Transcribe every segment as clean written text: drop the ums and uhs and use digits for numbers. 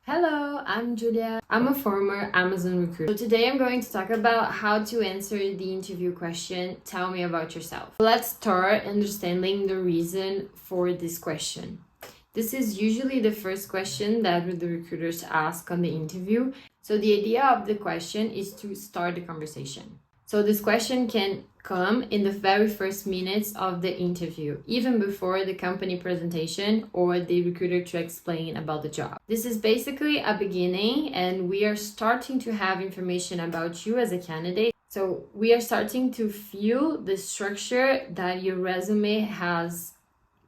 Hello, I'm Julia. I'm a former Amazon recruiter. So today I'm going to talk about how to answer the interview question, tell me about yourself. Let's start understanding the reason for this question. This is usually the first question that the recruiters ask on the interview. So the idea of the question is to start the conversation. So this question can come in the very first minutes of the interview, even before the company presentation or the recruiter to explain about the job. This is basically a beginning, and we are starting to have information about you as a candidate. So we are starting to feel the structure that your resume has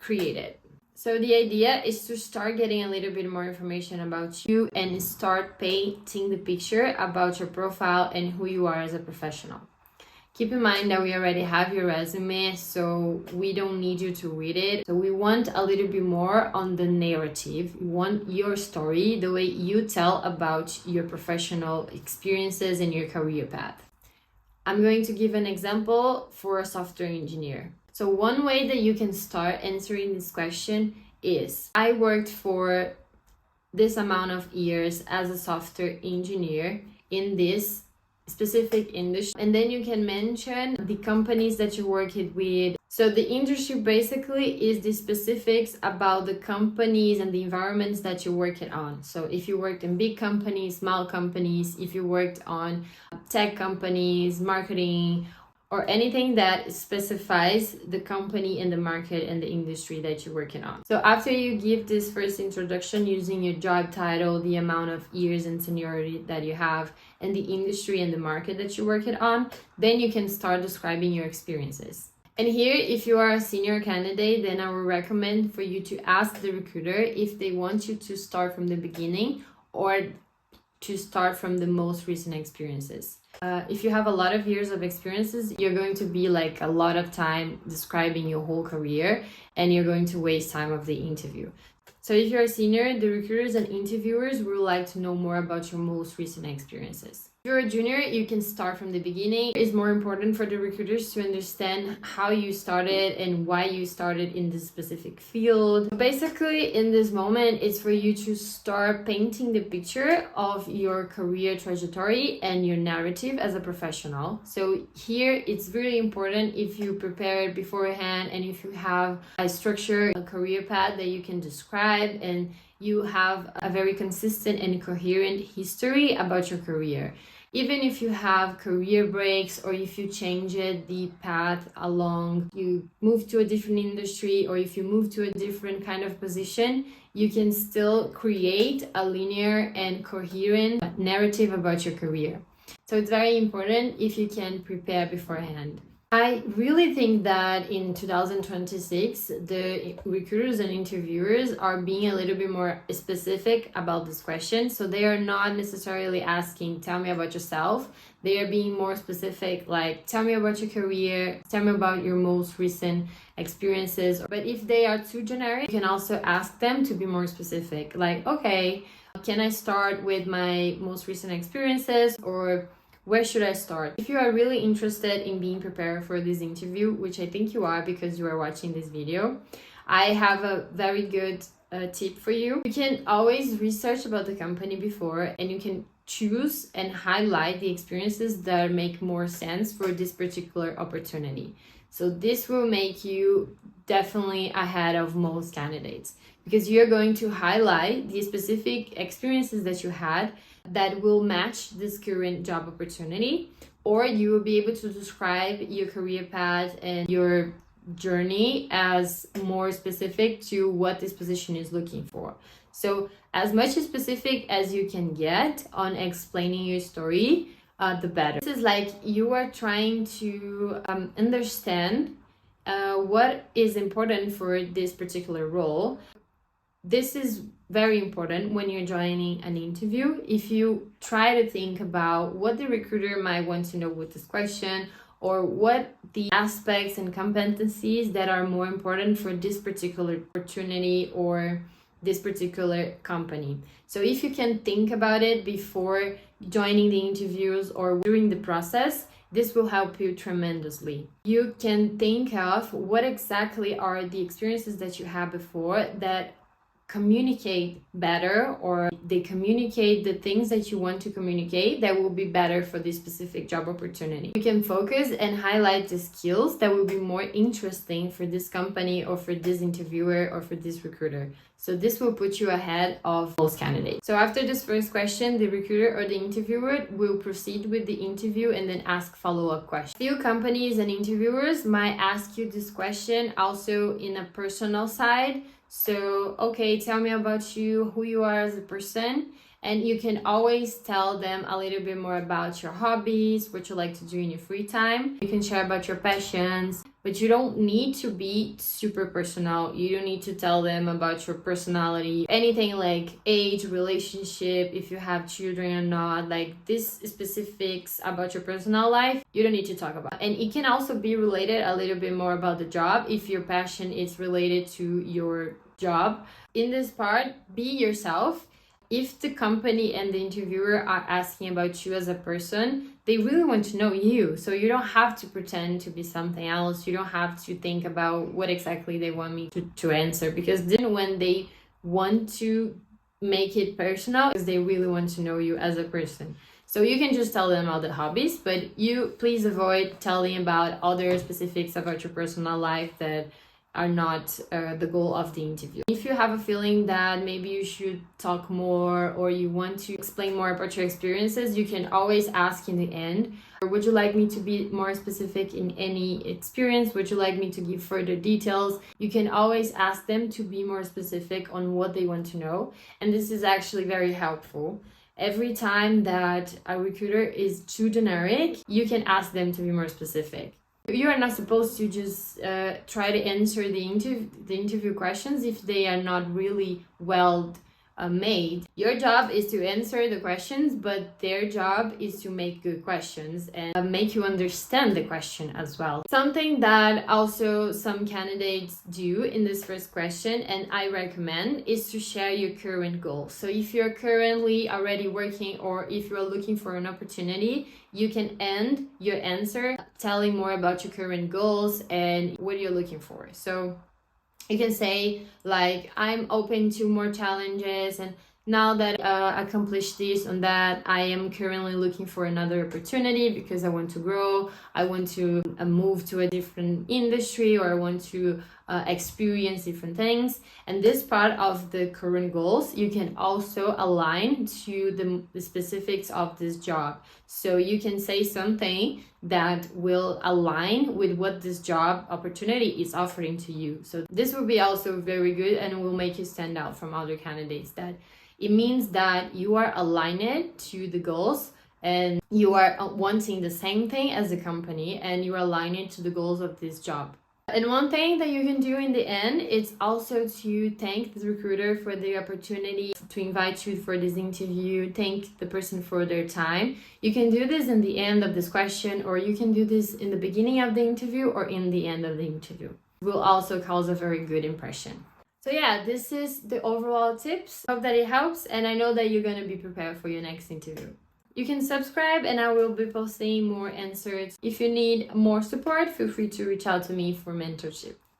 created. So the idea is to start getting a little bit more information about you and start painting the picture about your profile and who you are as a professional. Keep in mind that we already have your resume, so we don't need you to read it. So we want a little bit more on the narrative. We want your story, the way you tell about your professional experiences and your career path. I'm going to give an example for a software engineer. So one way that you can start answering this question is, I worked for this amount of years as a software engineer in this specific industry, and then you can mention the companies that you worked with. So the industry basically is the specifics about the companies and the environments that you worked on. So if you worked in big companies, small companies, if you worked on tech companies, marketing, or anything that specifies the company and the market and the industry that you're working on. So after you give this first introduction using your job title, the amount of years and seniority that you have, and the industry and the market that you're working on, then you can start describing your experiences. And here, if you are a senior candidate, then I would recommend for you to ask the recruiter if they want you to start from the beginning or to start from the most recent experiences. If you have a lot of years of experiences, you're going to be like a lot of time describing your whole career, and you're going to waste time of the interview. So if you're a senior, the recruiters and interviewers would like to know more about your most recent experiences. If you're a junior, you can start from the beginning. It's more important for the recruiters to understand how you started and why you started in this specific field. Basically, in this moment, it's for you to start painting the picture of your career trajectory and your narrative as a professional. So here, it's really important if you prepare beforehand and if you have a structure, a career path that you can describe, and you have a very consistent and coherent history about your career. Even if you have career breaks, or if you change the path along, you move to a different industry, or if you move to a different kind of position, you can still create a linear and coherent narrative about your career. So it's very important if you can prepare beforehand. I really think that in 2026, the recruiters and interviewers are being a little bit more specific about this question. So they are not necessarily asking, tell me about yourself. They are being more specific, like, tell me about your career, tell me about your most recent experiences. But if they are too generic, you can also ask them to be more specific. Like, okay, can I start with my most recent experiences, or where should I start? If you are really interested in being prepared for this interview, which I think you are because you are watching this video, I have a very good tip for you. You can always research about the company before, and you can choose and highlight the experiences that make more sense for this particular opportunity. So this will make you definitely ahead of most candidates, because you're going to highlight the specific experiences that you had that will match this current job opportunity, or you will be able to describe your career path and your journey as more specific to what this position is looking for. So as much specific as you can get on explaining your story, the better. This is like you are trying to understand what is important for this particular role. This is very important when you're joining an interview. If you try to think about what the recruiter might want to know with this question, or what the aspects and competencies that are more important for this particular opportunity or this particular company. So if you can think about it before joining the interviews or during the process, this will help you tremendously. You can think of what exactly are the experiences that you had before that communicate better, or they communicate the things that you want to communicate that will be better for this specific job opportunity. You can focus and highlight the skills that will be more interesting for this company or for this interviewer or for this recruiter. So this will put you ahead of most candidates. So after this first question, the recruiter or the interviewer will proceed with the interview and then ask follow-up questions. Few companies and interviewers might ask you this question also in a personal side. So, okay, tell me about you, who you are as a person. And you can always tell them a little bit more about your hobbies, what you like to do in your free time. You can share about your passions, but you don't need to be super personal. You don't need to tell them about your personality, anything like age, relationship, if you have children or not, like this specifics about your personal life, you don't need to talk about. And it can also be related a little bit more about the job if your passion is related to your job. In this part, be yourself. If the company and the interviewer are asking about you as a person, they really want to know you. So you don't have to pretend to be something else. You don't have to think about what exactly they want me to answer, because then when they want to make it personal, because they really want to know you as a person. So you can just tell them all the hobbies, but you please avoid telling about other specifics about your personal life that are not the goal of the interview. If you have a feeling that maybe you should talk more or you want to explain more about your experiences, you can always ask in the end, or would you like me to be more specific in any experience? Would you like me to give further details? You can always ask them to be more specific on what they want to know. And this is actually very helpful. Every time that a recruiter is too generic, you can ask them to be more specific. You are not supposed to just try to answer the interview questions if they are not really well made. Your job is to answer the questions, but their job is to make good questions and make you understand the question as well. Something that also some candidates do in this first question, and I recommend, is to share your current goals. So if you're currently already working or if you're looking for an opportunity, you can end your answer telling more about your current goals and what you're looking for. So you can say like, I'm open to more challenges, and now that I accomplished this and that, I am currently looking for another opportunity because I want to grow, I want to move to a different industry, or I want to experience different things. And this part of the current goals, you can also align to the specifics of this job. So you can say something that will align with what this job opportunity is offering to you. So this will be also very good and will make you stand out from other candidates. That it means that you are aligned to the goals and you are wanting the same thing as the company, and you are aligned to the goals of this job. And one thing that you can do in the end is also to thank the recruiter for the opportunity to invite you for this interview, thank the person for their time. You can do this in the end of this question, or you can do this in the beginning of the interview or in the end of the interview. It will also cause a very good impression. So yeah, this is the overall tips. Hope that it helps, and I know that you're going to be prepared for your next interview. You can subscribe, and I will be posting more answers. If you need more support, feel free to reach out to me for mentorship.